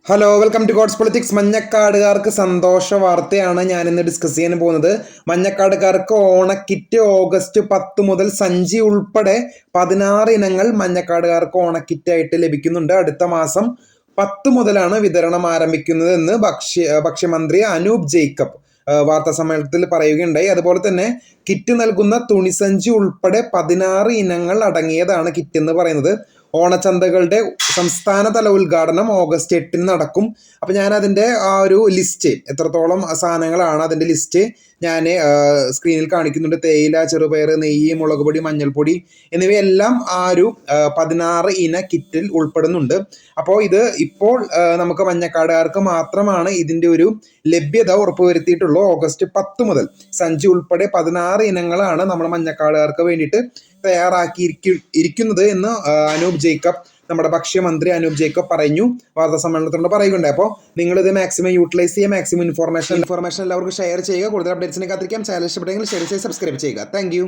Hello, welcome to God's politics. മഞ്ഞക്കാടുകാർക്ക് സന്തോഷ വാർത്തയാണ് ഞാനിന്ന് ഡിസ്കസ് ചെയ്യാൻ പോകുന്നത്. മഞ്ഞക്കാടുകാർക്ക് ഓണക്കിറ്റ് ഓഗസ്റ്റ് 10 മുതൽ സഞ്ചി ഉൾപ്പെടെ 16 ഇനങ്ങൾ മഞ്ഞക്കാടുകാർക്ക് ഓണക്കിറ്റായിട്ട് ലഭിക്കുന്നുണ്ട്. അടുത്ത മാസം 10 മുതലാണ് വിതരണം ആരംഭിക്കുന്നത് എന്ന് ഭക്ഷ്യമന്ത്രി അനൂപ് ജേക്കബ് വാർത്താ സമ്മേളനത്തിൽ പറയുകയുണ്ടായി. അതുപോലെ തന്നെ കിറ്റ് നൽകുന്ന തുണിസഞ്ചി ഉൾപ്പെടെ 16 ഇനങ്ങൾ അടങ്ങിയതാണ് കിറ്റ് എന്ന് പറയുന്നത്. ഓണച്ചന്തകളുടെ സംസ്ഥാനതല ഉദ്ഘാടനം ഓഗസ്റ്റ് 8 നടക്കും. അപ്പോൾ ഞാൻ അതിൻ്റെ ആ ഒരു ലിസ്റ്റ്, എത്രത്തോളം സാധനങ്ങളാണ് അതിൻ്റെ ലിസ്റ്റ് ഞാൻ സ്ക്രീനിൽ കാണിക്കുന്നുണ്ട്. തേയില, ചെറുപയർ, നെയ്യ്, മുളക് പൊടി, മഞ്ഞൾപ്പൊടി എന്നിവയെല്ലാം ആ ഒരു 16 ഇന കിറ്റിൽ ഉൾപ്പെടുന്നുണ്ട്. അപ്പോൾ ഇത് ഇപ്പോൾ നമുക്ക് മഞ്ഞക്കാടുകാർക്ക് മാത്രമാണ് ഇതിൻ്റെ ഒരു ലഭ്യത ഉറപ്പുവരുത്തിയിട്ടുള്ളൂ. ഓഗസ്റ്റ് 10 മുതൽ സഞ്ചി ഉൾപ്പെടെ 16 ഇനങ്ങളാണ് നമ്മൾ മഞ്ഞക്കാടുകാർക്ക് വേണ്ടിയിട്ട് തയ്യാറാക്കിയിരിക്കുന്നത് എന്ന് അനൂപ് ജേക്കബ്, നമ്മുടെ ഭക്ഷ്യമന്ത്രി അനൂപ് ജേക്കബ് പറഞ്ഞു, വാർത്താ സമ്മേളനത്തിലൂടെ പറയുകയുണ്ടായി. അപ്പോൾ നിങ്ങളിത് മാക്സിമം യൂട്ടിലൈസ് ചെയ്യുക, മാക്സിമം ഇൻഫോർമേഷൻ എല്ലാവർക്കും ഷെയർ ചെയ്യുക. കൂടുതൽ അപ്ഡേറ്റ്സിനെ കാത്തിരിക്കാം. ചാനൽ ഇഷ്ടപ്പെട്ടെങ്കിൽ ഷെയർ ചെയ്ത് സബ്സ്ക്രൈബ് ചെയ്യുക. താങ്ക്